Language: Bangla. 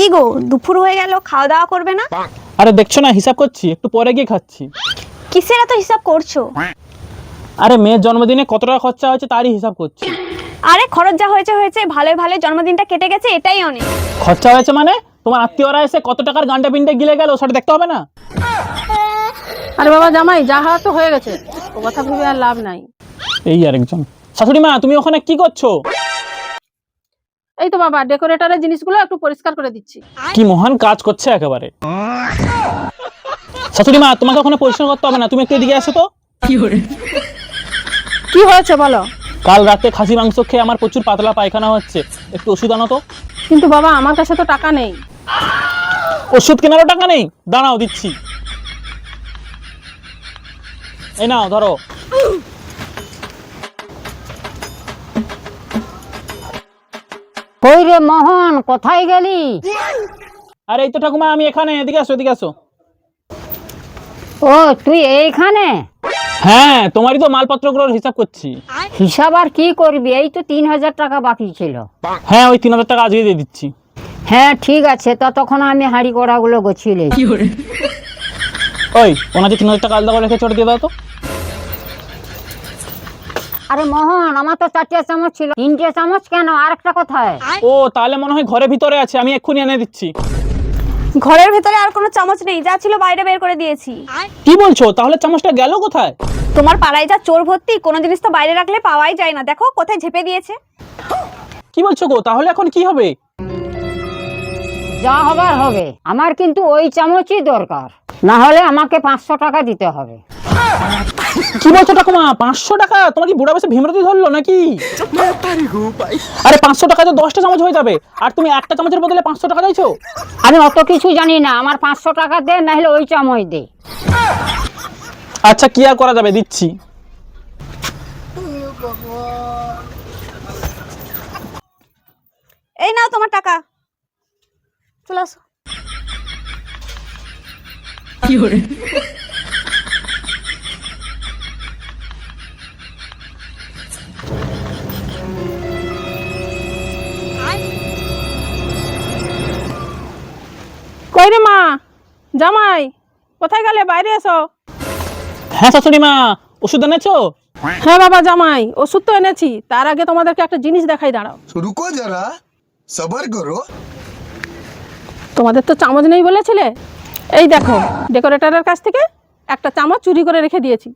কি গো, দুপুর হয়ে গেল, খাওয়া দাওয়া করবে না? আরে দেখছো না হিসাব করছি, একটু পরে গিয়ে খাচ্ছি। কিসের এত হিসাব করছো? আরে মেয়ের জন্মদিনে কত টাকা খরচা হয়েছে তারই হিসাব করছি। আরে খরচ যা হয়েছে হয়েছে, ভালোই ভালো জন্মদিনটা কেটে গেছে, এটাই অনেক। খরচা হয়েছে মানে তোমার আত্মীয়রা এসে কত টাকার গান্ডা পিন্ডে গিলে গেল সেটা দেখতে হবে না? আরে বাবা জামাই, যা হওয়ার তো হয়ে গেছে, ও কথা ভেবে আর লাভ নাই। এই আরেকজন। শাশুড়ি মা, তুমি ওখানে কি করছো? এই তো বাবা, ডেকোরেটরের জিনিসগুলো একটু পরিষ্কার করে দিচ্ছি। কি মহান কাজ করছে একেবারে। শাশুড়ি মা, তোমাকে ওখানে পরিষ্কার করতে হবে না, তুমি একটু এদিকে আসো তো। কি হয়েছে বলো? কাল রাতে খাসি মাংস খেয়ে আমার প্রচুর পাতলা পায়খানা হচ্ছে, একটু ওষুধ আনো তো। কিন্তু বাবা আমার কাছে তো টাকা নেই। ওষুধ কেনারও টাকা নেই? দাঁড়াও দিচ্ছি। এই নাও ধরো। কই রে মোহন, কোথায় গেলি? আরে এই তো ঠাকুমা, আমি এখানে, এদিকে আসো এদিকে আসো। ও তুই এইখানে? হ্যাঁ, তোমারই তো মালপত্রগুলোর হিসাব করছি। হিসাব আর কি করবি, এই তো 3,000 টাকা বাকি ছিল। হ্যাঁ, ওই 3,000 টাকা আজকে দিয়ে দিচ্ছি। হ্যাঁ ঠিক আছে, ততক্ষণ আমি হাঁড়ি কড়াগুলো গোছিয়ে। ওই ওনার যে 3,000 টাকা আলাদা করে রেখেছে ওটা দিয়ে দাও তো। আরে মোহন, আমার তো 4টে চামচ ছিল, 3টে চামচ কেন, আর একটা কোথায়? ও তাহলে মনে হয় ঘরের ভিতরে আছে, আমি এক্ষুনি এনে দিচ্ছি। ঘরের ভেতরে আর কোনো চামচ নেই, যা ছিল বাইরে বের করে দিয়েছি। কি বলছো? তাহলে চামচটা গেল কোথায়? তোমার পাড়ায় যা চোর ভর্তি, কোনো জিনিস তো বাইরে রাখলে পাওয়াই যায় না, দেখো কোথায় ঝেপে দিয়েছে। কি বলছো গো? তাহলে এখন কি হবে? যা হবার হবে, আমার কিন্তু ওই চামচই দরকার, না হলে আমাকে 500 টাকা দিতে হবে। কি বলছো ঠাকুমা, 500 টাকা? তোমার কি বুড়া বয়সে ভীমরতি ধরলো নাকি? আরে 500 টাকা তো 10টা চামচ হয়ে যাবে, আর তুমি একটা চামচের বদলে 500 টাকা চাইছো? আমি অত কিছু জানি না, আমার 500 টাকা দে, না হলে ওই চামচ দে। আচ্ছা কি আর করা যাবে, দিচ্ছি। এই নাও তোমার টাকা, চলে আসো। কই রে মা, জামাই কোথায় গেলে? বাইরে এসো। হ্যাঁ শাশুড়ি মা, ওষুধ এনেছো? হ্যাঁ বাবা জামাই, ওষুধ তো এনেছি, তার আগে তোমাদেরকে একটা জিনিস দেখাই, দাঁড়াও। रुको जरा सबर करो। তোমাদের তো চামচ নেই বলেছিলে, এই দেখো ডেকোরেটরের কাছ থেকে একটা চামচ চুরি করে রেখে দিয়েছি।